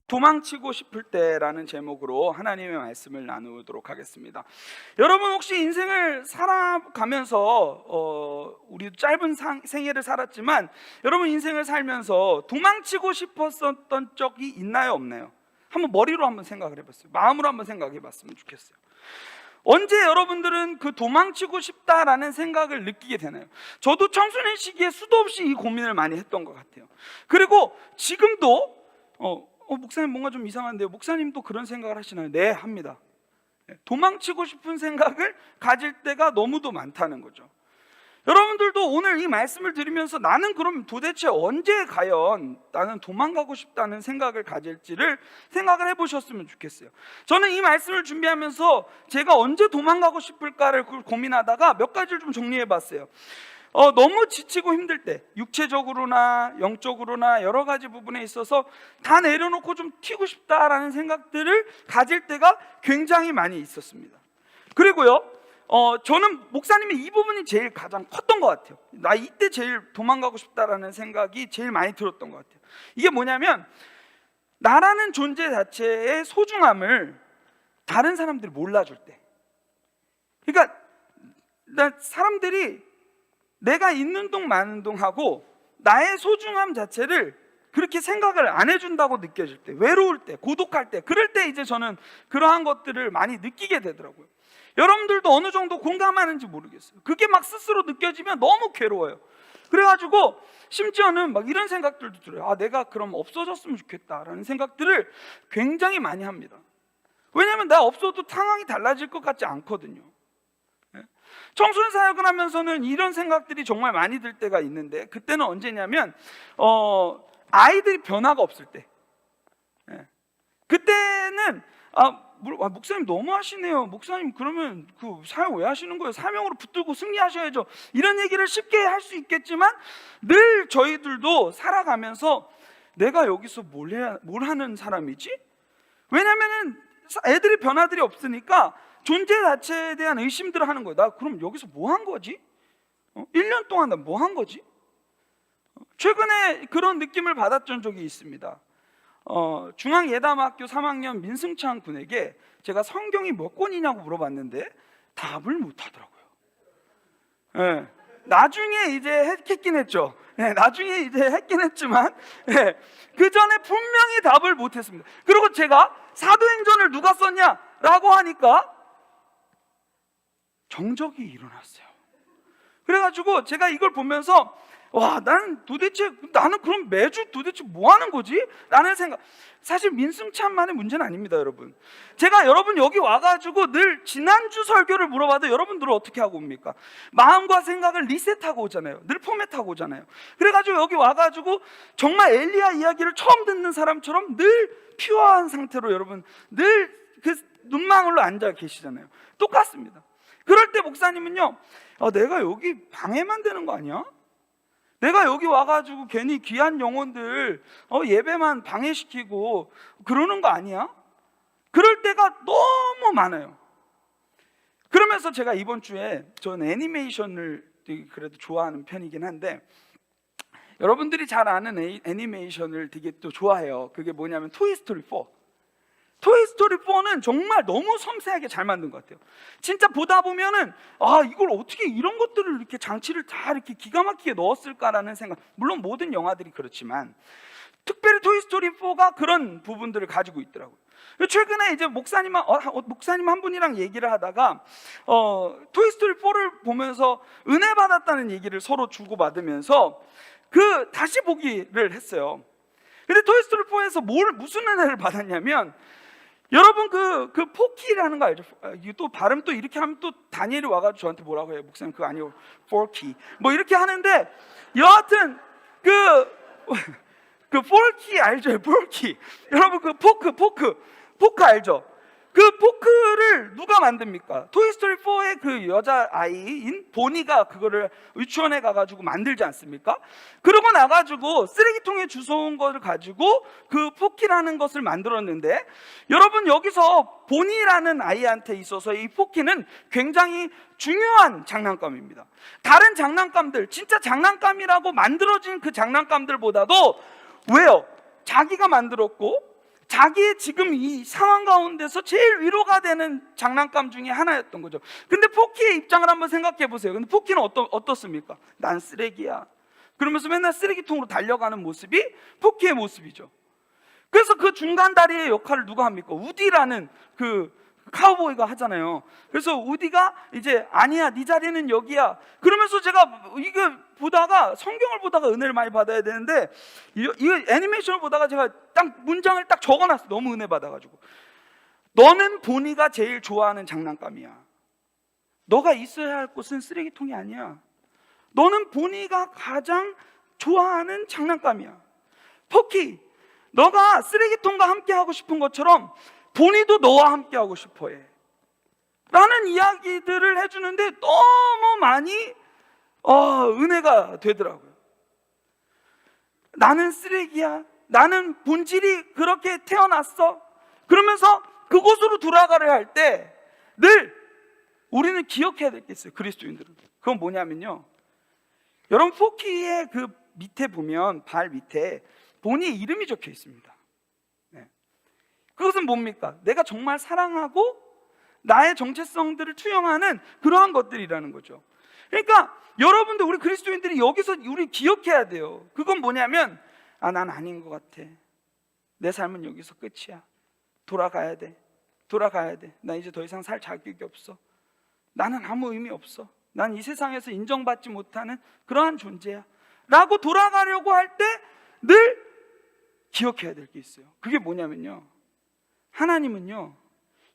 도망치고 싶을 때라는 제목으로 하나님의 말씀을 나누도록 하겠습니다. 여러분 혹시 인생을 살아가면서 우리 짧은 생애를 살았지만 여러분 인생을 살면서 도망치고 싶었던 적이 있나요, 없나요? 한번 머리로 한번 생각을 해봤어요. 마음으로 한번 생각해 봤으면 좋겠어요. 언제 여러분들은 그 도망치고 싶다라는 생각을 느끼게 되나요? 저도 청소년 시기에 수도 없이 이 고민을 많이 했던 것 같아요. 그리고 지금도 목사님 뭔가 좀 이상한데요. 목사님도 그런 생각을 하시나요? 네, 합니다. 도망치고 싶은 생각을 가질 때가 너무도 많다는 거죠. 여러분들도 오늘 이 말씀을 들으면서 나는 그럼 도대체 언제 과연 나는 도망가고 싶다는 생각을 가질지를 생각을 해보셨으면 좋겠어요. 저는 이 말씀을 준비하면서 제가 언제 도망가고 싶을까를 고민하다가 몇 가지를 좀 정리해봤어요. 너무 지치고 힘들 때, 육체적으로나 영적으로나 여러 가지 부분에 있어서 다 내려놓고 좀 튀고 싶다라는 생각들을 가질 때가 굉장히 많이 있었습니다. 그리고요, 저는 목사님의 이 부분이 제일 가장 컸던 것 같아요. 나 이때 제일 도망가고 싶다라는 생각이 제일 많이 들었던 것 같아요. 이게 뭐냐면 나라는 존재 자체의 소중함을 다른 사람들이 몰라줄 때, 그러니까 사람들이 내가 있는 동 마는 동 하고 나의 소중함 자체를 그렇게 생각을 안 해준다고 느껴질 때, 외로울 때, 고독할 때, 그럴 때 이제 저는 그러한 것들을 많이 느끼게 되더라고요. 여러분들도 어느 정도 공감하는지 모르겠어요. 그게 막 스스로 느껴지면 너무 괴로워요. 그래가지고 심지어는 막 이런 생각들도 들어요. 내가 그럼 없어졌으면 좋겠다라는 생각들을 굉장히 많이 합니다. 왜냐하면 내가 없어도 상황이 달라질 것 같지 않거든요. 청소년 사역을 하면서는 이런 생각들이 정말 많이 들 때가 있는데, 그때는 언제냐면 아이들이 변화가 없을 때, 그때는 목사님 너무 하시네요. 목사님 그러면 그 사역 왜 하시는 거예요? 사명으로 붙들고 승리하셔야죠. 이런 얘기를 쉽게 할 수 있겠지만 늘 저희들도 살아가면서 내가 여기서 뭘 하는 사람이지? 왜냐면은 애들이 변화들이 없으니까 존재 자체에 대한 의심들을 하는 거예요. 나 그럼 여기서 뭐 한 거지? 1년 동안 나 뭐 한 거지? 최근에 그런 느낌을 받았던 적이 있습니다. 중앙예담학교 3학년 민승찬 군에게 제가 성경이 몇 권이냐고 물어봤는데 답을 못 하더라고요. 나중에 이제 했긴 했죠. 나중에 이제 했긴 했지만 그 전에 분명히 답을 못 했습니다. 그리고 제가 사도행전을 누가 썼냐라고 하니까 정적이 일어났어요. 그래가지고 제가 이걸 보면서 나는 그럼 매주 도대체 뭐 하는 거지? 라는 생각. 사실 민승찬만의 문제는 아닙니다, 여러분. 제가 여러분 여기 와가지고 늘 지난주 설교를 물어봐도 여러분들은 어떻게 하고 옵니까? 마음과 생각을 리셋하고 오잖아요. 늘 포맷하고 오잖아요. 그래가지고 여기 와가지고 정말 엘리야 이야기를 처음 듣는 사람처럼 늘 퓨어한 상태로 여러분 늘 그 눈망울로 앉아 계시잖아요. 똑같습니다. 그럴 때 목사님은요, 내가 여기 방해만 되는 거 아니야? 내가 여기 와가지고 괜히 귀한 영혼들 예배만 방해시키고 그러는 거 아니야? 그럴 때가 너무 많아요. 그러면서 제가 이번 주에 저는 애니메이션을 되게 그래도 좋아하는 편이긴 한데, 여러분들이 잘 아는 애니메이션을 되게 또 좋아해요. 그게 뭐냐면 토이스토리 4. 토이스토리 4는 정말 너무 섬세하게 잘 만든 것 같아요. 진짜 보다 보면은 이걸 어떻게 이런 것들을 이렇게 장치를 다 이렇게 기가 막히게 넣었을까라는 생각. 물론 모든 영화들이 그렇지만 특별히 토이스토리 4가 그런 부분들을 가지고 있더라고요. 최근에 이제 목사님 한 분이랑 얘기를 하다가 토이스토리 4를 보면서 은혜 받았다는 얘기를 서로 주고받으면서 다시 보기를 했어요. 근데 토이스토리 4에서 무슨 은혜를 받았냐면, 여러분 그 포키라는 거 알죠? 이게 또 발음 또 이렇게 하면 또 다니엘이 와가지고 저한테 뭐라고 해요? 목사님 그거 아니고 포키 뭐 이렇게 하는데, 여하튼 그 포키 알죠? 포키. 여러분 그 포크 알죠? 그 포크를 누가 만듭니까? 토이스토리 4의 그 여자아이인 보니가 그거를 유치원에 가가지고 만들지 않습니까? 그러고 나가지고 쓰레기통에 주워온 것을 가지고 그 포키라는 것을 만들었는데, 여러분 여기서 보니라는 아이한테 있어서 이 포키는 굉장히 중요한 장난감입니다. 다른 장난감들, 진짜 장난감이라고 만들어진 그 장난감들보다도, 왜요? 자기가 만들었고 자기의 지금 이 상황 가운데서 제일 위로가 되는 장난감 중에 하나였던 거죠. 근데 포키의 입장을 한번 생각해 보세요. 근데 포키는 어떻습니까? 난 쓰레기야. 그러면서 맨날 쓰레기통으로 달려가는 모습이 포키의 모습이죠. 그래서 그 중간 다리의 역할을 누가 합니까? 우디라는 그 카우보이가 하잖아요. 그래서 우디가 이제 아니야, 네 자리는 여기야. 그러면서 제가 이거 보다가, 성경을 보다가 은혜를 많이 받아야 되는데, 이 애니메이션을 보다가 제가 딱 문장을 딱 적어놨어. 너무 은혜 받아가지고. 너는 보니가 제일 좋아하는 장난감이야. 너가 있어야 할 곳은 쓰레기통이 아니야. 너는 보니가 가장 좋아하는 장난감이야. 포키, 너가 쓰레기통과 함께 하고 싶은 것처럼 보니도 너와 함께 하고 싶어 해 라는 이야기들을 해주는데 너무 많이 은혜가 되더라고요. 나는 쓰레기야, 나는 본질이 그렇게 태어났어. 그러면서 그곳으로 돌아가려 할 때 늘 우리는 기억해야 될 게 있어요. 그리스도인들은. 그건 뭐냐면요, 여러분 포키의 그 밑에 보면, 발 밑에 보니의 이름이 적혀 있습니다. 그것은 뭡니까? 내가 정말 사랑하고 나의 정체성들을 투영하는 그러한 것들이라는 거죠. 그러니까 여러분들, 우리 그리스도인들이 여기서 우리 기억해야 돼요. 그건 뭐냐면, 난 아닌 것 같아. 내 삶은 여기서 끝이야. 돌아가야 돼. 나 이제 더 이상 살 자격이 없어. 나는 아무 의미 없어. 난 이 세상에서 인정받지 못하는 그러한 존재야 라고 돌아가려고 할 때 늘 기억해야 될 게 있어요. 그게 뭐냐면요, 하나님은요,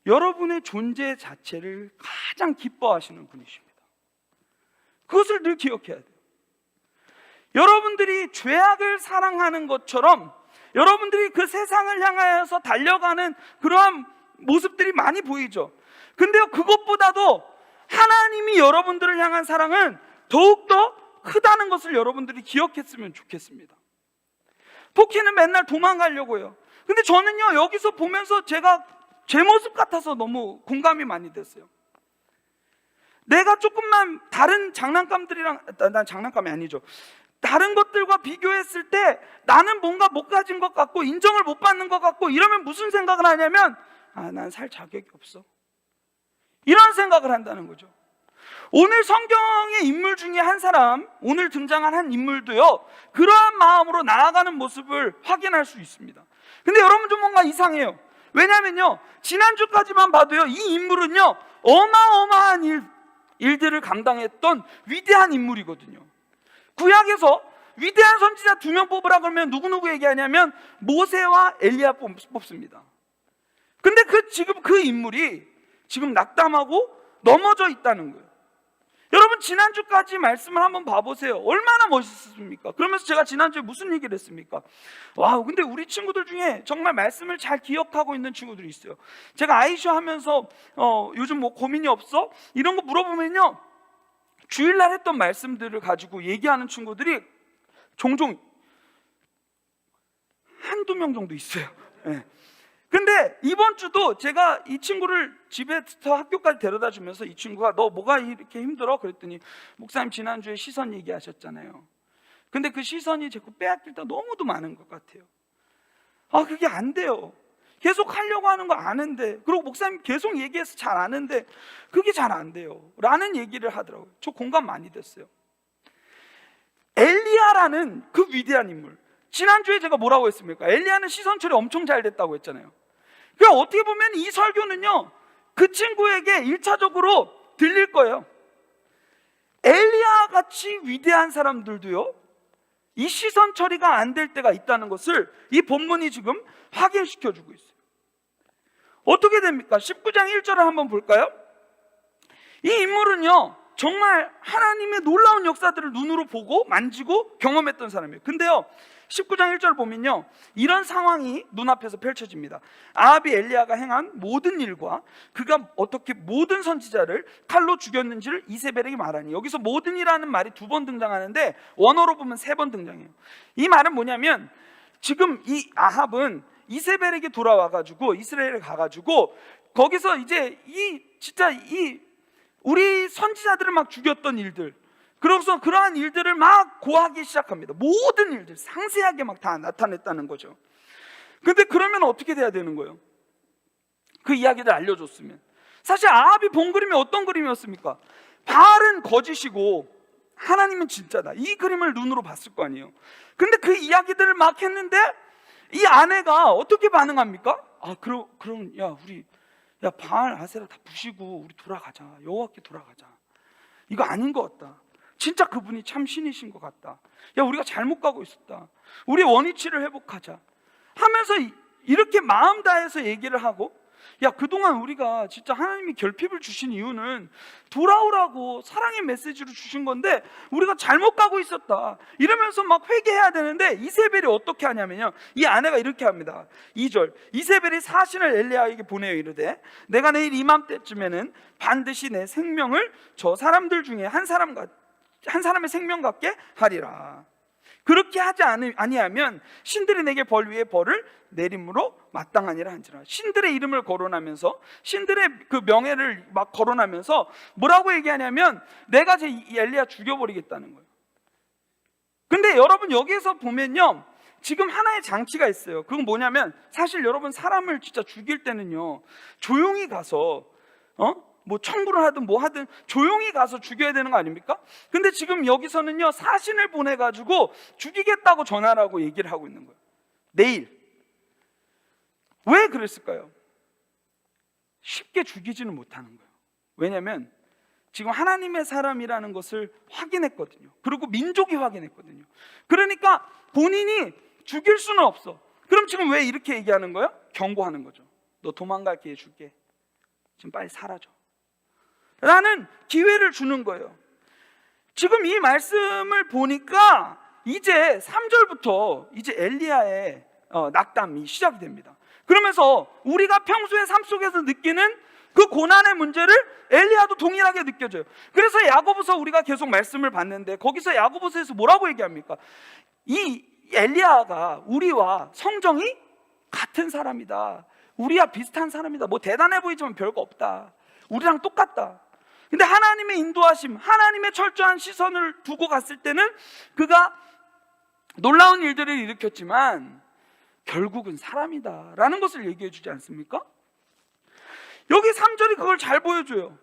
여러분의 존재 자체를 가장 기뻐하시는 분이십니다. 그것을 늘 기억해야 돼요. 여러분들이 죄악을 사랑하는 것처럼 여러분들이 그 세상을 향하여서 달려가는 그러한 모습들이 많이 보이죠. 근데요, 그것보다도 하나님이 여러분들을 향한 사랑은 더욱더 크다는 것을 여러분들이 기억했으면 좋겠습니다. 포키는 맨날 도망가려고 해요. 근데 저는요, 여기서 보면서 제가 제 모습 같아서 너무 공감이 많이 됐어요. 내가 조금만 다른 장난감들이랑, 난 장난감이 아니죠, 다른 것들과 비교했을 때 나는 뭔가 못 가진 것 같고 인정을 못 받는 것 같고 이러면 무슨 생각을 하냐면, 난 살 자격이 없어, 이런 생각을 한다는 거죠. 오늘 성경의 인물 중에 한 사람, 오늘 등장한 한 인물도요, 그러한 마음으로 나아가는 모습을 확인할 수 있습니다. 근데 여러분 좀 뭔가 이상해요. 왜냐면요, 지난주까지만 봐도요, 이 인물은요 어마어마한 일들을 감당했던 위대한 인물이거든요. 구약에서 위대한 선지자 2명 뽑으라 그러면 누구 얘기하냐면 모세와 엘리야 뽑습니다. 근데 지금 그 인물이 지금 낙담하고 넘어져 있다는 거예요. 여러분 지난주까지 말씀을 한번 봐보세요. 얼마나 멋있었습니까? 그러면서 제가 지난주에 무슨 얘기를 했습니까? 와, 근데 우리 친구들 중에 정말 말씀을 잘 기억하고 있는 친구들이 있어요. 제가 아이쇼 하면서 요즘 뭐 고민이 없어? 이런 거 물어보면요, 주일날 했던 말씀들을 가지고 얘기하는 친구들이 종종 한두 명 정도 있어요. 네. 근데 이번 주도 제가 이 친구를 집에서 학교까지 데려다 주면서 이 친구가 너 뭐가 이렇게 힘들어? 그랬더니 목사님 지난주에 시선 얘기하셨잖아요. 근데 그 시선이 자꾸 빼앗길 때 너무도 많은 것 같아요. 그게 안 돼요. 계속 하려고 하는 거 아는데, 그리고 목사님 계속 얘기해서 잘 아는데 그게 잘 안 돼요 라는 얘기를 하더라고요. 저 공감 많이 됐어요. 엘리야라는 그 위대한 인물, 지난주에 제가 뭐라고 했습니까? 엘리야는 시선 처리 엄청 잘 됐다고 했잖아요. 그러니까 어떻게 보면 이 설교는요, 그 친구에게 1차적으로 들릴 거예요. 엘리야 같이 위대한 사람들도요, 이 시선 처리가 안 될 때가 있다는 것을 이 본문이 지금 확인시켜주고 있어요. 어떻게 됩니까? 19장 1절을 한번 볼까요? 이 인물은요, 정말 하나님의 놀라운 역사들을 눈으로 보고 만지고 경험했던 사람이에요. 근데요, 19장 1절 보면요, 이런 상황이 눈앞에서 펼쳐집니다. 아합이 엘리야가 행한 모든 일과 그가 어떻게 모든 선지자를 칼로 죽였는지를 이세벨에게 말하니, 여기서 모든이라는 말이 2번 등장하는데 원어로 보면 3번 등장해요. 이 말은 뭐냐면, 지금 이 아합은 이세벨에게 돌아와가지고 이스라엘에 가가지고 거기서 이제 진짜 우리 선지자들을 막 죽였던 일들, 그래서 그러한 일들을 막 고하기 시작합니다. 모든 일들 상세하게 막 다 나타냈다는 거죠. 근데 그러면 어떻게 돼야 되는 거예요? 그 이야기를 알려줬으면. 사실 아합이 본 그림이 어떤 그림이었습니까? 바알은 거짓이고 하나님은 진짜다, 이 그림을 눈으로 봤을 거 아니에요. 근데 그 이야기들을 막 했는데 이 아내가 어떻게 반응합니까? 그럼 야 바알 아세라 다 부시고 우리 돌아가자, 여호와께 돌아가자. 이거 아닌 것 같다. 진짜 그분이 참 신이신 것 같다. 야, 우리가 잘못 가고 있었다. 우리 원위치를 회복하자 하면서 이렇게 마음 다해서 얘기를 하고, 야, 그동안 우리가 진짜 하나님이 결핍을 주신 이유는 돌아오라고 사랑의 메시지로 주신 건데 우리가 잘못 가고 있었다 이러면서 막 회개해야 되는데, 이세벨이 어떻게 하냐면요, 이 아내가 이렇게 합니다. 2절, 이세벨이 사신을 엘리야에게 보내어 이르되 내가 내일 이맘때쯤에는 반드시 내 생명을 저 사람들 중에 한 사람의 생명 같게 하리라. 그렇게 하지 아니하면 신들이 내게 벌 위에 벌을 내림으로 마땅하니라 한지라. 신들의 이름을 거론하면서, 신들의 그 명예를 막 거론하면서 뭐라고 얘기하냐면 내가 이 엘리야 죽여버리겠다는 거예요. 근데 여러분 여기에서 보면요, 지금 하나의 장치가 있어요. 그건 뭐냐면, 사실 여러분 사람을 진짜 죽일 때는요 조용히 가서 뭐 청구를 하든 뭐 하든 조용히 가서 죽여야 되는 거 아닙니까? 근데 지금 여기서는요 사신을 보내가지고 죽이겠다고 전하라고 얘기를 하고 있는 거예요. 내일. 왜 그랬을까요? 쉽게 죽이지는 못하는 거예요. 왜냐하면 지금 하나님의 사람이라는 것을 확인했거든요. 그리고 민족이 확인했거든요. 그러니까 본인이 죽일 수는 없어. 그럼 지금 왜 이렇게 얘기하는 거예요? 경고하는 거죠. 너 도망갈 기회 줄게. 지금 빨리 사라져 라는 기회를 주는 거예요. 지금 이 말씀을 보니까 이제 3절부터 이제 엘리야의 낙담이 시작이 됩니다. 그러면서 우리가 평소에 삶 속에서 느끼는 그 고난의 문제를 엘리야도 동일하게 느껴져요. 그래서 야고보서 우리가 계속 말씀을 봤는데, 거기서 야고보서에서 뭐라고 얘기합니까? 이 엘리야가 우리와 성정이 같은 사람이다, 우리와 비슷한 사람이다, 뭐 대단해 보이지만 별거 없다, 우리랑 똑같다. 근데 하나님의 인도하심, 하나님의 철저한 시선을 두고 갔을 때는 그가 놀라운 일들을 일으켰지만 결국은 사람이다 라는 것을 얘기해 주지 않습니까? 여기 3절이 그걸 잘 보여줘요.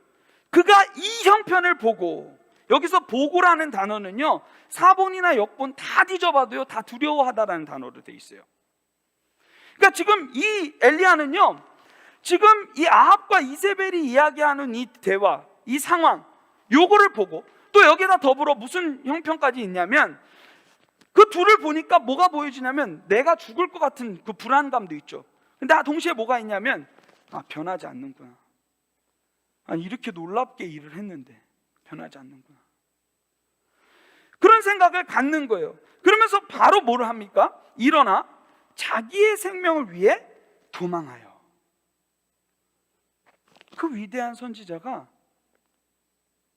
그가 이 형편을 보고, 여기서 보고라는 단어는요 사본이나 역본 다 뒤져봐도요 다 두려워하다라는 단어로 돼 있어요. 그러니까 지금 이 엘리야는요, 지금 이 아합과 이세벨이 이야기하는 이 대화, 이 상황, 요거를 보고, 또 여기다 더불어 무슨 형편까지 있냐면, 그 둘을 보니까 뭐가 보여지냐면 내가 죽을 것 같은 그 불안감도 있죠. 근데 동시에 뭐가 있냐면, 변하지 않는구나. 이렇게 놀랍게 일을 했는데 변하지 않는구나. 그런 생각을 갖는 거예요. 그러면서 바로 뭐를 합니까? 일어나 자기의 생명을 위해 도망하여. 그 위대한 선지자가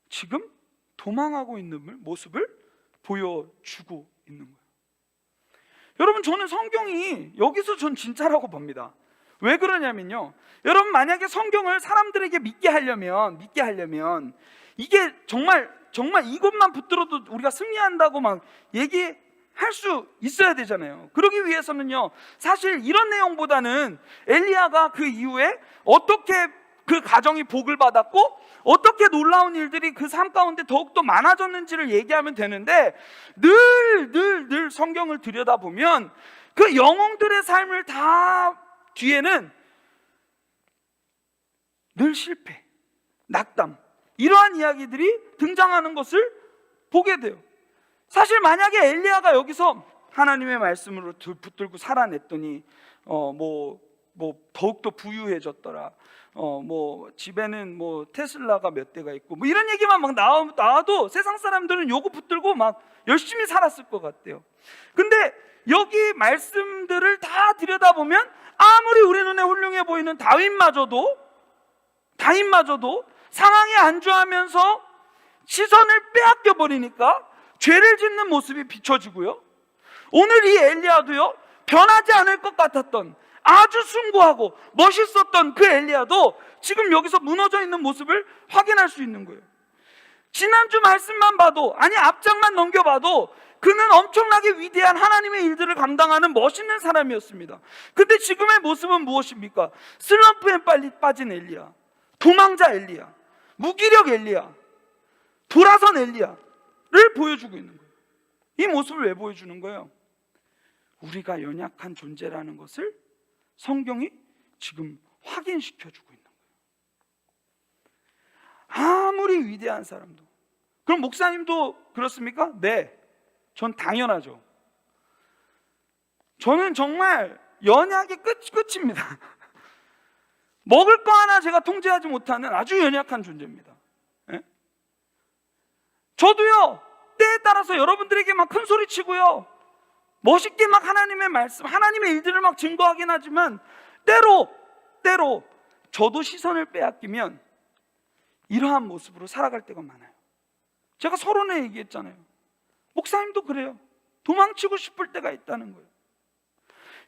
지금 도망하고 있는 모습을 보여주고 있는 거예요. 여러분, 저는 성경이 여기서 전 진짜라고 봅니다. 왜 그러냐면요, 여러분 만약에 성경을 사람들에게 믿게 하려면 이게 정말 이것만 붙들어도 우리가 승리한다고 막 얘기할 수 있어야 되잖아요. 그러기 위해서는요, 사실 이런 내용보다는 엘리야가 그 이후에 어떻게 그 가정이 복을 받았고 어떻게 놀라운 일들이 그 삶 가운데 더욱더 많아졌는지를 얘기하면 되는데, 늘 성경을 들여다보면 그 영웅들의 삶을 다 뒤에는 늘 실패, 낙담, 이러한 이야기들이 등장하는 것을 보게 돼요. 사실 만약에 엘리야가 여기서 하나님의 말씀으로 붙들고 살아냈더니 뭐 뭐 더욱더 부유해졌더라. 뭐 집에는 뭐 테슬라가 몇 대가 있고 뭐 이런 얘기만 막 나와도 세상 사람들은 요거 붙들고 막 열심히 살았을 것 같아요. 근데 여기 말씀들을 다 들여다보면 아무리 우리 눈에 훌륭해 보이는 다윗마저도 상황에 안주하면서 시선을 빼앗겨 버리니까 죄를 짓는 모습이 비춰지고요. 오늘 이 엘리야도요, 변하지 않을 것 같았던 아주 숭고하고 멋있었던 그 엘리야도 지금 여기서 무너져 있는 모습을 확인할 수 있는 거예요. 지난주 말씀만 봐도, 아니 앞장만 넘겨봐도 그는 엄청나게 위대한 하나님의 일들을 감당하는 멋있는 사람이었습니다. 근데 지금의 모습은 무엇입니까? 슬럼프에 빠진 엘리야, 도망자 엘리야, 무기력 엘리야, 돌아선 엘리야를 보여주고 있는 거예요. 이 모습을 왜 보여주는 거예요? 우리가 연약한 존재라는 것을 성경이 지금 확인시켜주고 있는 거예요. 아무리 위대한 사람도. 그럼 목사님도 그렇습니까? 네, 전 당연하죠. 저는 정말 연약이 끝입니다. 먹을 거 하나 제가 통제하지 못하는 아주 연약한 존재입니다. 예? 저도요, 때에 따라서 여러분들에게 막 큰 소리 치고요, 멋있게 막 하나님의 말씀, 하나님의 일들을 막 증거하긴 하지만 때로 저도 시선을 빼앗기면 이러한 모습으로 살아갈 때가 많아요. 제가 서론에 얘기했잖아요. 목사님도 그래요. 도망치고 싶을 때가 있다는 거예요.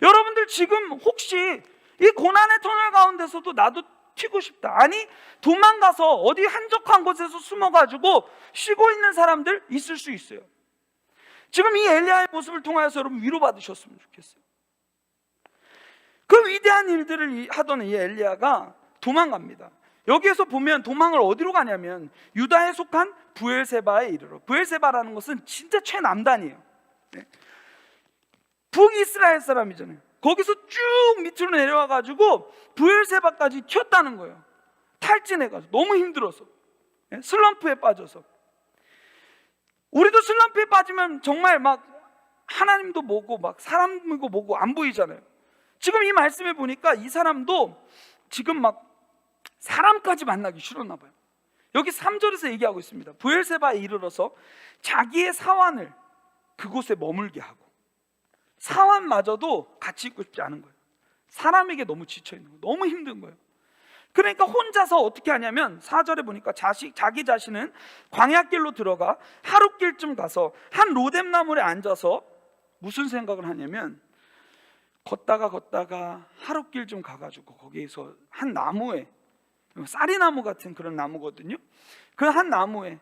여러분들 지금 혹시 이 고난의 터널 가운데서도 나도 튀고 싶다, 아니 도망가서 어디 한적한 곳에서 숨어가지고 쉬고 있는 사람들 있을 수 있어요. 지금 이 엘리야의 모습을 통하여서 여러분 위로받으셨으면 좋겠어요. 그 위대한 일들을 하던 이 엘리야가 도망갑니다. 여기에서 보면 도망을 어디로 가냐면 유다에 속한 브엘세바에 이르러. 브엘세바라는 것은 진짜 최남단이에요. 네. 북이스라엘 사람이잖아요. 거기서 쭉 밑으로 내려와가지고 브엘세바까지 튀었다는 거예요. 탈진해가지고 너무 힘들어서, 네? 슬럼프에 빠져서. 우리도 슬럼프에 빠지면 정말 막 하나님도 뭐고 막 사람이고 뭐고 안 보이잖아요. 지금 이 말씀에 보니까 이 사람도 지금 막 사람까지 만나기 싫었나 봐요. 여기 3절에서 얘기하고 있습니다. 브엘세바에 이르러서 자기의 사환을 그곳에 머물게 하고, 사환마저도 같이 있고 싶지 않은 거예요. 사람에게 너무 지쳐있는 거예요. 너무 힘든 거예요. 그러니까 혼자서 어떻게 하냐면 4절에 보니까 자기 자신은 광야길로 들어가 하룻길쯤 가서 한 로뎀나무에 앉아서 무슨 생각을 하냐면, 걷다가 하룻길 좀 가가지고 거기에서 한 나무에, 쌀이나무 같은 그런 나무거든요. 그 한 나무에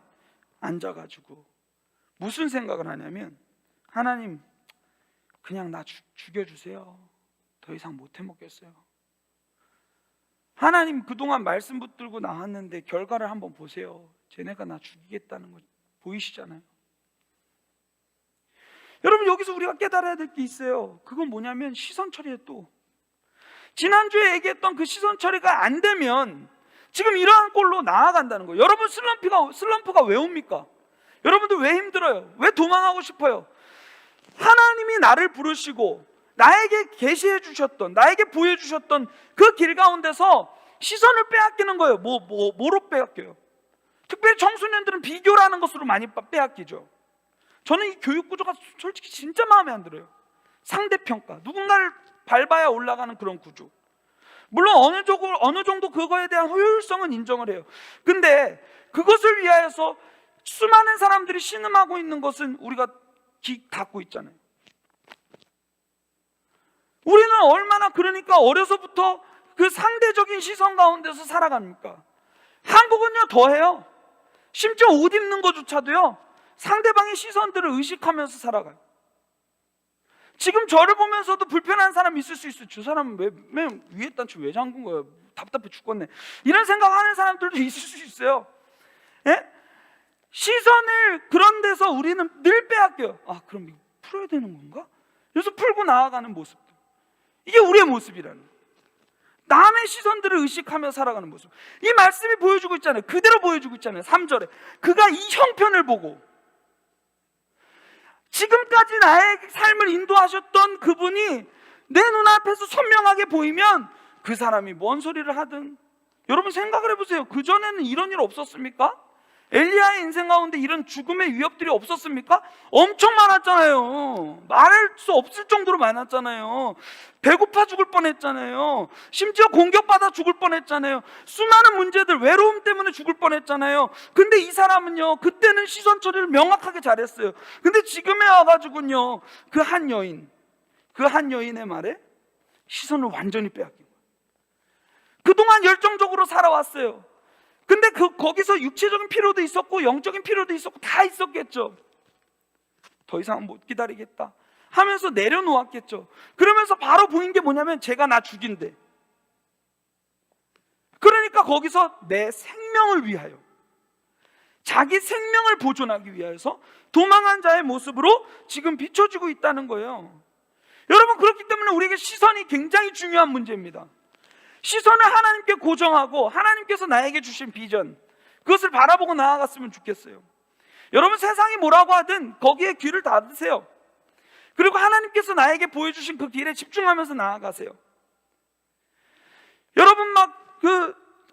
앉아가지고 무슨 생각을 하냐면, 하나님 그냥 나 죽여주세요. 더 이상 못 해먹겠어요. 하나님 그동안 말씀 붙들고 나왔는데 결과를 한번 보세요. 쟤네가 나 죽이겠다는 거 보이시잖아요. 여러분 여기서 우리가 깨달아야 될 게 있어요. 그건 뭐냐면 시선 처리에, 또 지난주에 얘기했던 그 시선 처리가 안 되면 지금 이러한 꼴로 나아간다는 거예요. 여러분 슬럼프가 왜 옵니까? 여러분들 왜 힘들어요? 왜 도망하고 싶어요? 하나님이 나를 부르시고 나에게 계시해 주셨던, 나에게 보여주셨던 그 길 가운데서 시선을 빼앗기는 거예요. 뭐로 빼앗겨요? 특별히 청소년들은 비교라는 것으로 많이 빼앗기죠. 저는 이 교육 구조가 솔직히 진짜 마음에 안 들어요. 상대평가, 누군가를 밟아야 올라가는 그런 구조. 물론 어느 정도 그거에 대한 효율성은 인정을 해요. 근데 그것을 위하여서 수많은 사람들이 신음하고 있는 것은 우리가 귀 닫고 있잖아요. 우리는 얼마나 그러니까 어려서부터 그 상대적인 시선 가운데서 살아갑니까? 한국은요 더해요. 심지어 옷 입는 것조차도요 상대방의 시선들을 의식하면서 살아가요. 지금 저를 보면서도 불편한 사람 있을 수 있어요. 저 사람은 왜 위에 단추 왜 잠근 거예요? 답답해 죽겠네. 이런 생각하는 사람들도 있을 수 있어요. 예? 시선을 그런 데서 우리는 늘 빼앗겨요. 아, 그럼 이거 풀어야 되는 건가? 그래서 풀고 나아가는 모습들, 이게 우리의 모습이라는 거예요. 남의 시선들을 의식하며 살아가는 모습. 이 말씀이 보여주고 있잖아요. 그대로 보여주고 있잖아요. 3절에 그가 이 형편을 보고, 지금까지 나의 삶을 인도하셨던 그분이 내 눈앞에서 선명하게 보이면 그 사람이 뭔 소리를 하든, 여러분 생각을 해보세요. 그전에는 이런 일 없었습니까? 엘리야의 인생 가운데 이런 죽음의 위협들이 없었습니까? 엄청 많았잖아요. 말할 수 없을 정도로 많았잖아요. 배고파 죽을 뻔했잖아요. 심지어 공격받아 죽을 뻔했잖아요. 수많은 문제들, 외로움 때문에 죽을 뻔했잖아요. 근데 이 사람은요, 그때는 시선 처리를 명확하게 잘했어요. 근데 지금에 와가지고는요, 그 한 여인의 말에 시선을 완전히 빼앗긴 거예요. 그동안 열정적으로 살아왔어요. 근데 거기서 육체적인 필요도 있었고 영적인 필요도 있었고 다 있었겠죠. 더 이상 못 기다리겠다 하면서 내려놓았겠죠. 그러면서 바로 보인 게 뭐냐면, 제가 나 죽인대. 그러니까 거기서 내 생명을 위하여, 자기 생명을 보존하기 위해서 도망한 자의 모습으로 지금 비춰지고 있다는 거예요. 여러분, 그렇기 때문에 우리에게 시선이 굉장히 중요한 문제입니다. 시선을 하나님께 고정하고 하나님께서 나에게 주신 비전, 그것을 바라보고 나아갔으면 좋겠어요. 여러분, 세상이 뭐라고 하든 거기에 귀를 닫으세요. 그리고 하나님께서 나에게 보여주신 그 길에 집중하면서 나아가세요. 여러분,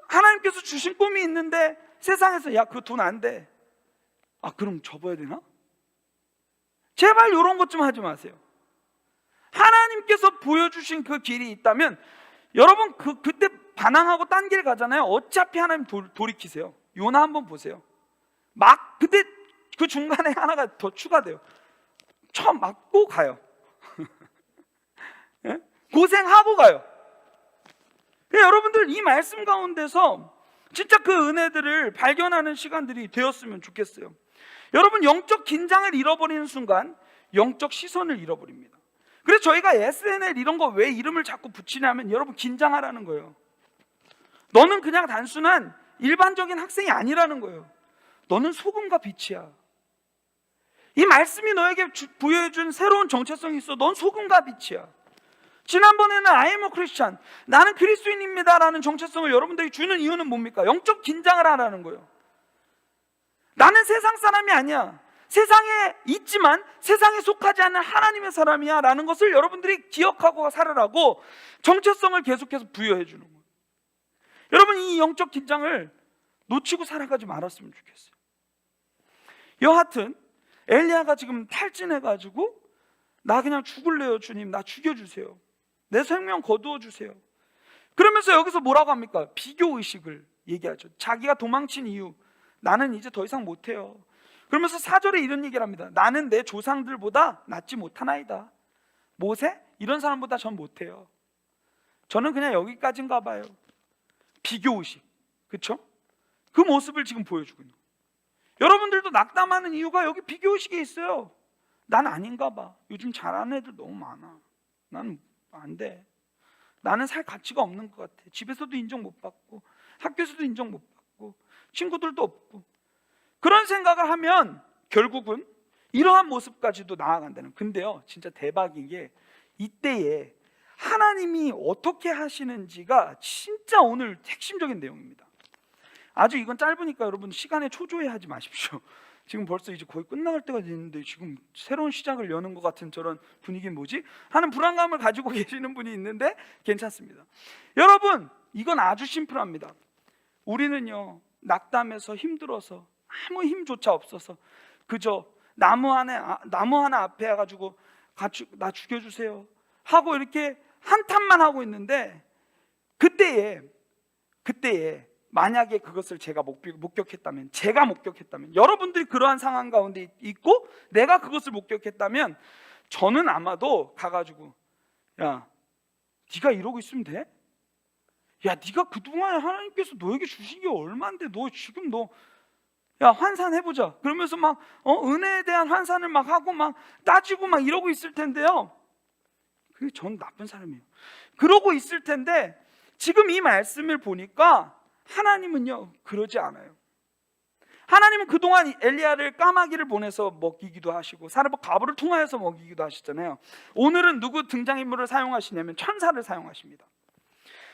하나님께서 주신 꿈이 있는데 세상에서 야, 그 돈 안 돼. 아, 그럼 접어야 되나? 제발 이런 것 좀 하지 마세요. 하나님께서 보여주신 그 길이 있다면, 여러분 그때 반항하고 딴 길 가잖아요. 어차피 하나님 돌이키세요. 요나 한번 보세요. 근데 그 중간에 하나가 더 추가돼요. 처음 맞고 가요. 예? 고생하고 가요. 여러분들, 이 말씀 가운데서 진짜 그 은혜들을 발견하는 시간들이 되었으면 좋겠어요. 여러분, 영적 긴장을 잃어버리는 순간 영적 시선을 잃어버립니다. 그래서 저희가 SNL 이런 거 왜 이름을 자꾸 붙이냐면, 여러분 긴장하라는 거예요. 너는 그냥 단순한 일반적인 학생이 아니라는 거예요. 너는 소금과 빛이야. 이 말씀이 너에게 부여해준 새로운 정체성이 있어. 넌 소금과 빛이야. 지난번에는 I am a Christian, 나는 그리스도인입니다 라는 정체성을 여러분들이 주는 이유는 뭡니까? 영적 긴장을 하라는 거예요. 나는 세상 사람이 아니야. 세상에 있지만 세상에 속하지 않는 하나님의 사람이야 라는 것을 여러분들이 기억하고 살으라고 정체성을 계속해서 부여해 주는 거예요. 여러분, 이 영적 긴장을 놓치고 살아가지 말았으면 좋겠어요. 여하튼 엘리야가 지금 탈진해가지고, 나 그냥 죽을래요 주님, 나 죽여주세요, 내 생명 거두어 주세요. 그러면서 여기서 뭐라고 합니까? 비교의식을 얘기하죠. 자기가 도망친 이유, 나는 이제 더 이상 못해요. 그러면서 4절에 이런 얘기를 합니다. 나는 내 조상들보다 낫지 못하나이다. 모세? 이런 사람보다 전 못해요. 저는 그냥 여기까지인가 봐요. 비교의식, 그렇죠? 그 모습을 지금 보여주고 있는 거예요. 여러분들도 낙담하는 이유가 여기 비교의식에 있어요. 난 아닌가 봐. 요즘 잘하는 애들 너무 많아. 나는 안 돼. 나는 살 가치가 없는 것 같아. 집에서도 인정 못 받고 학교에서도 인정 못 받고 친구들도 없고. 그런 생각을 하면 결국은 이러한 모습까지도 나아간다는. 근데요, 진짜 대박인 게 이때에 하나님이 어떻게 하시는지가 진짜 오늘 핵심적인 내용입니다. 아주 이건 짧으니까 여러분 시간에 초조해하지 마십시오. 지금 벌써 이제 거의 끝나갈 때가 됐는데 지금 새로운 시작을 여는 것 같은 저런 분위기는 뭐지? 하는 불안감을 가지고 계시는 분이 있는데 괜찮습니다. 여러분, 이건 아주 심플합니다. 우리는요, 낙담해서 힘들어서 아무 힘조차 없어서 그저 나무 하나 앞에 와가지고 나 죽여주세요 하고 이렇게 한탄만 하고 있는데, 그때에 만약에 그것을 제가 목격했다면, 여러분들이 그러한 상황 가운데 있고 내가 그것을 목격했다면, 저는 아마도 가가지고 야, 네가 이러고 있으면 돼? 야, 네가 그동안에 하나님께서 너에게 주신 게 얼만데 너 지금 야, 환산해보자. 그러면서 막 은혜에 대한 환산을 막 하고 막 따지고 막 이러고 있을 텐데요. 그게 전 나쁜 사람이에요. 그러고 있을 텐데 지금 이 말씀을 보니까 하나님은요, 그러지 않아요. 하나님은 그동안 엘리야를 까마귀를 보내서 먹이기도 하시고 가부를 통하여서 먹이기도 하시잖아요. 오늘은 누구 등장인물을 사용하시냐면 천사를 사용하십니다.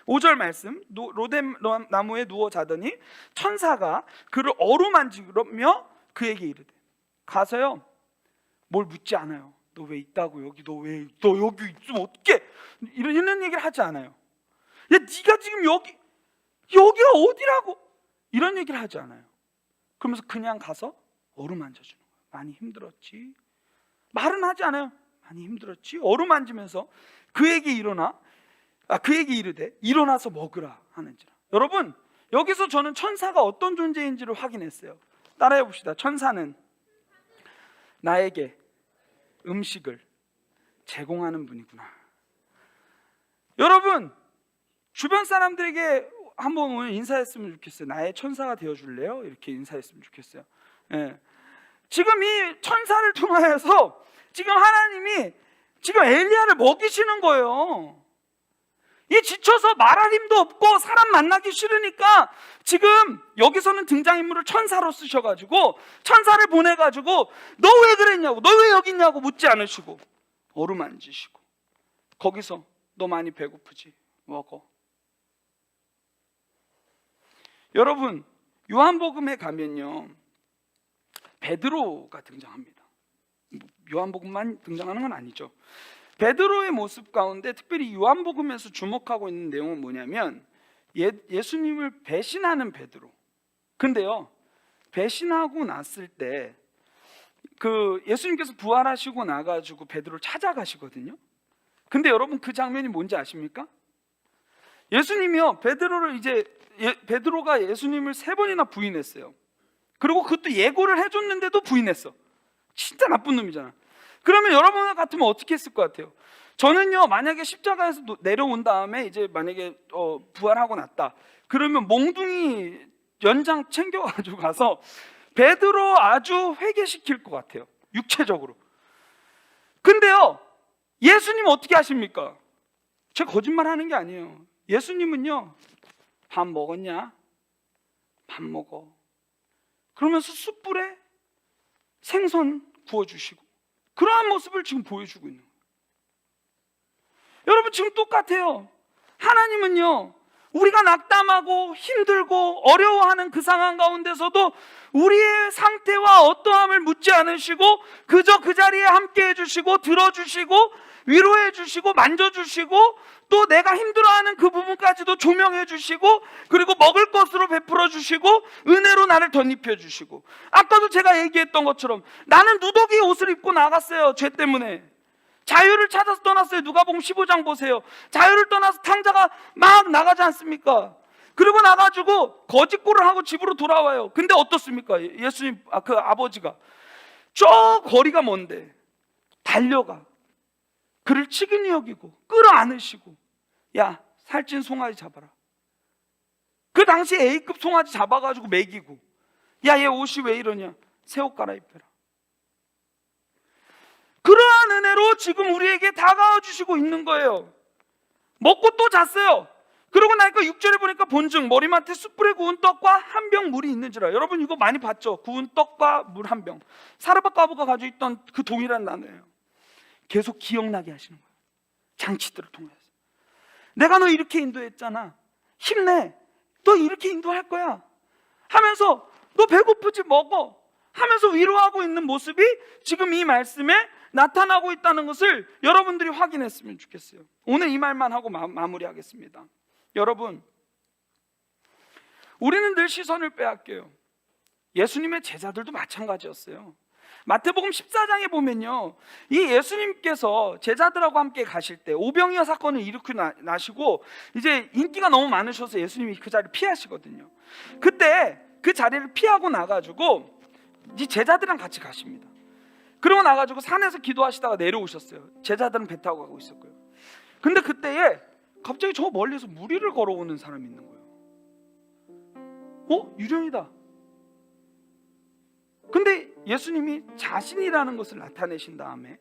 5절 말씀, 로뎀 나무에 누워 자더니 천사가 그를 어루만지며 그에게 이르되, 가서요 뭘 묻지 않아요. 너 왜 있다고 여기, 너 여기 있으면 어떡해, 이런 얘기를 하지 않아요. 야, 네가 지금 여기가 어디라고, 이런 얘기를 하지 않아요. 그러면서 그냥 가서 어루만져주는 거예요. 많이 힘들었지? 말은 하지 않아요. 많이 힘들었지? 어루만지면서 그에게 이르되 일어나서 먹으라 하는지라. 여러분, 여기서 저는 천사가 어떤 존재인지를 확인했어요. 따라해 봅시다. 천사는 나에게 음식을 제공하는 분이구나. 여러분, 주변 사람들에게 한번 오늘 인사했으면 좋겠어요. 나의 천사가 되어줄래요? 이렇게 인사했으면 좋겠어요. 예. 지금 이 천사를 통하여서 지금 하나님이 지금 엘리야를 먹이시는 거예요. 이 지쳐서 말할 힘도 없고 사람 만나기 싫으니까 지금 여기서는 등장인물을 천사로 쓰셔가지고 천사를 보내가지고 너 왜 그랬냐고, 너 왜 여기 있냐고 묻지 않으시고 어루만지시고 거기서 너 많이 배고프지? 먹어. 여러분, 요한복음에 가면요 베드로가 등장합니다. 요한복음만 등장하는 건 아니죠. 베드로의 모습 가운데 특별히 요한복음에서 주목하고 있는 내용은 뭐냐면 예수님을 배신하는 베드로. 근데요, 배신하고 났을 때 그 예수님께서 부활하시고 나가지고 베드로를 찾아가시거든요. 근데 여러분, 그 장면이 뭔지 아십니까? 예수님이요, 베드로가 예수님을 3번이나 부인했어요. 그리고 그것도 예고를 해줬는데도 부인했어. 진짜 나쁜 놈이잖아. 그러면 여러분 같으면 어떻게 했을 것 같아요? 저는요, 만약에 십자가에서 내려온 다음에 이제 만약에 부활하고 났다, 그러면 몽둥이 연장 챙겨가지고 가서 베드로 아주 회개시킬 것 같아요, 육체적으로. 근데요, 예수님 어떻게 하십니까? 제가 거짓말 하는 게 아니에요. 예수님은요, 밥 먹었냐? 밥 먹어. 그러면서 숯불에 생선 구워주시고 그러한 모습을 지금 보여주고 있는 거예요. 여러분, 지금 똑같아요. 하나님은요, 우리가 낙담하고 힘들고 어려워하는 그 상황 가운데서도 우리의 상태와 어떠함을 묻지 않으시고 그저 그 자리에 함께 해주시고 들어주시고 위로해 주시고 만져주시고 또 내가 힘들어하는 그 부분까지도 조명해 주시고 그리고 먹을 것으로 베풀어 주시고 은혜로 나를 덧입혀 주시고, 아까도 제가 얘기했던 것처럼 나는 누더기 옷을 입고 나갔어요. 죄 때문에 자유를 찾아서 떠났어요. 누가복음 15장 보세요. 자유를 떠나서 탕자가 막 나가지 않습니까? 그리고 나가지고 거짓골을 하고 집으로 돌아와요. 근데 어떻습니까? 예수님, 그 아버지가 저 거리가 먼데 달려가 그를 치근히 여기고 끌어안으시고, 야, 살찐 송아지 잡아라. 그 당시 A급 송아지 잡아가지고 먹이고, 야, 얘 옷이 왜 이러냐, 새 옷 갈아입혀라. 그러한 은혜로 지금 우리에게 다가와 주시고 있는 거예요. 먹고 또 잤어요. 그러고 나니까 6절에 보니까 본즉 머리맡에 숯불에 구운 떡과 한 병 물이 있는지라. 여러분, 이거 많이 봤죠? 구운 떡과 물 한 병. 사르밧 과부가 가지고 있던 그 동일한 단어예요. 계속 기억나게 하시는 거예요. 장치들을 통해서. 내가 너 이렇게 인도했잖아. 힘내. 너 이렇게 인도할 거야. 하면서 너 배고프지 먹어. 하면서 위로하고 있는 모습이 지금 이 말씀에 나타나고 있다는 것을 여러분들이 확인했으면 좋겠어요. 오늘 이 말만 하고 마무리하겠습니다. 여러분, 우리는 늘 시선을 빼앗겨요. 예수님의 제자들도 마찬가지였어요. 마태복음 14장에 보면요, 이 예수님께서 제자들하고 함께 가실 때 오병이어 사건을 일으키고 나시고 이제 인기가 너무 많으셔서 예수님이 그 자리를 피하시거든요. 그때 그 자리를 피하고 나가지고 이 제자들이랑 같이 가십니다. 그러고 나가지고 산에서 기도하시다가 내려오셨어요. 제자들은 배 타고 가고 있었고요. 근데 그때에 갑자기 저 멀리서 무리를 걸어오는 사람이 있는 거예요. 유령이다. 근데 예수님이 자신이라는 것을 나타내신 다음에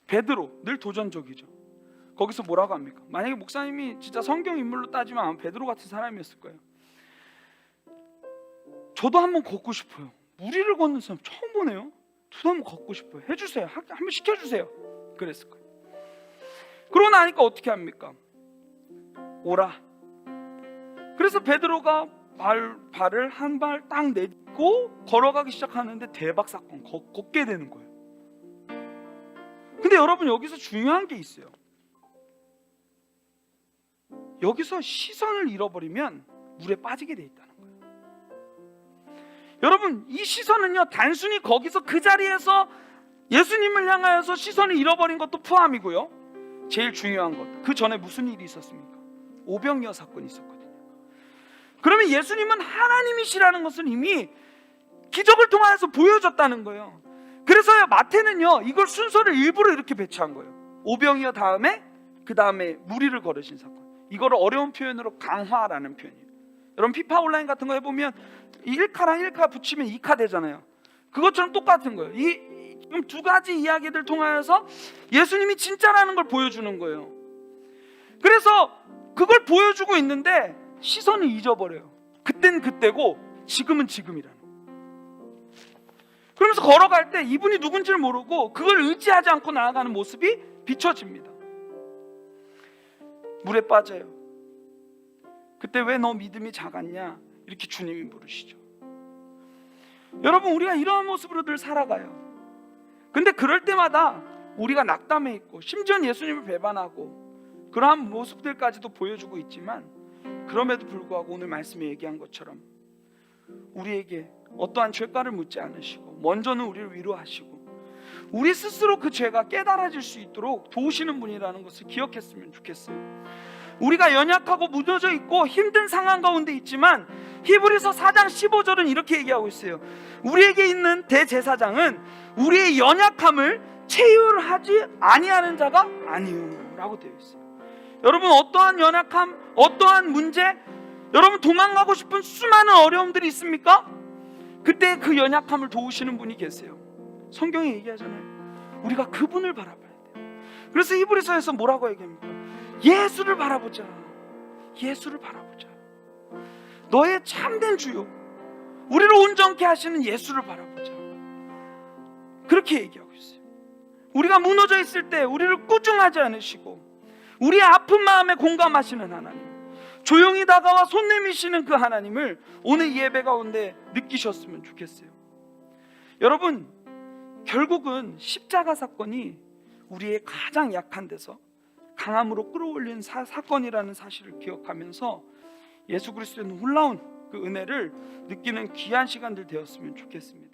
베드로, 늘 도전적이죠. 거기서 뭐라고 합니까? 만약에 목사님이 진짜 성경 인물로 따지면 아마 베드로 같은 사람이었을 거예요. 저도 한번 걷고 싶어요. 무리를 걷는 사람 처음 보네요. 저도 한번 걷고 싶어요. 해주세요. 한번 시켜주세요. 그랬을 거예요. 그러고 나니까 어떻게 합니까? 오라. 그래서 베드로가 발을 한 발 딱 내딛고 걸어가기 시작하는데 대박 사건, 걷게 되는 거예요. 근데 여러분, 여기서 중요한 게 있어요. 여기서 시선을 잃어버리면 물에 빠지게 돼 있다는 거예요. 여러분, 이 시선은요, 단순히 거기서 그 자리에서 예수님을 향하여서 시선을 잃어버린 것도 포함이고요, 제일 중요한 것, 그 전에 무슨 일이 있었습니까? 오병이어 사건이 있었거든요. 그러면 예수님은 하나님이시라는 것은 이미 기적을 통해서 보여줬다는 거예요. 그래서 마태는요, 이걸 순서를 일부러 이렇게 배치한 거예요. 오병이어 다음에, 그 다음에 무리를 걸으신 사건. 이거를 어려운 표현으로 강화라는 표현이에요. 여러분, 피파 온라인 같은 거 해보면 1카랑 1카 붙이면 2카 되잖아요. 그것처럼 똑같은 거예요. 지금 두 가지 이야기들 통하여서 예수님이 진짜라는 걸 보여주는 거예요. 그래서 그걸 보여주고 있는데 시선을 잊어버려요. 그땐 그때고 지금은 지금이라는 거예요. 그러면서 걸어갈 때 이분이 누군지를 모르고 그걸 의지하지 않고 나아가는 모습이 비춰집니다. 물에 빠져요. 그때 왜 너 믿음이 작았냐? 이렇게 주님이 물으시죠. 여러분, 우리가 이러한 모습으로 늘 살아가요. 근데 그럴 때마다 우리가 낙담해 있고, 심지어 예수님을 배반하고 그러한 모습들까지도 보여주고 있지만, 그럼에도 불구하고 오늘 말씀에 얘기한 것처럼 우리에게 어떠한 죄가를 묻지 않으시고 먼저는 우리를 위로하시고 우리 스스로 그 죄가 깨달아질 수 있도록 도우시는 분이라는 것을 기억했으면 좋겠어요. 우리가 연약하고 무너져 있고 힘든 상황 가운데 있지만 히브리서 4장 15절은 이렇게 얘기하고 있어요. 우리에게 있는 대제사장은 우리의 연약함을 체휼하지 아니하는 자가 아니요 라고 되어 있어요. 여러분, 어떠한 연약함, 어떠한 문제, 여러분 도망가고 싶은 수많은 어려움들이 있습니까? 그때 그 연약함을 도우시는 분이 계세요. 성경이 얘기하잖아요. 우리가 그분을 바라봐야 돼요. 그래서 히브리서에서 뭐라고 얘기합니까? 예수를 바라보자. 예수를 바라보자. 너의 참된 주요, 우리를 온전케 하시는 예수를 바라보자. 그렇게 얘기하고 있어요. 우리가 무너져 있을 때 우리를 꾸중하지 않으시고 우리의 아픈 마음에 공감하시는 하나님, 조용히 다가와 손 내미시는 그 하나님을 오늘 이 예배 가운데 느끼셨으면 좋겠어요. 여러분, 결국은 십자가 사건이 우리의 가장 약한 데서 강함으로 끌어올린 사건이라는 사실을 기억하면서 예수 그리스도의 놀라운 그 은혜를 느끼는 귀한 시간들 되었으면 좋겠습니다.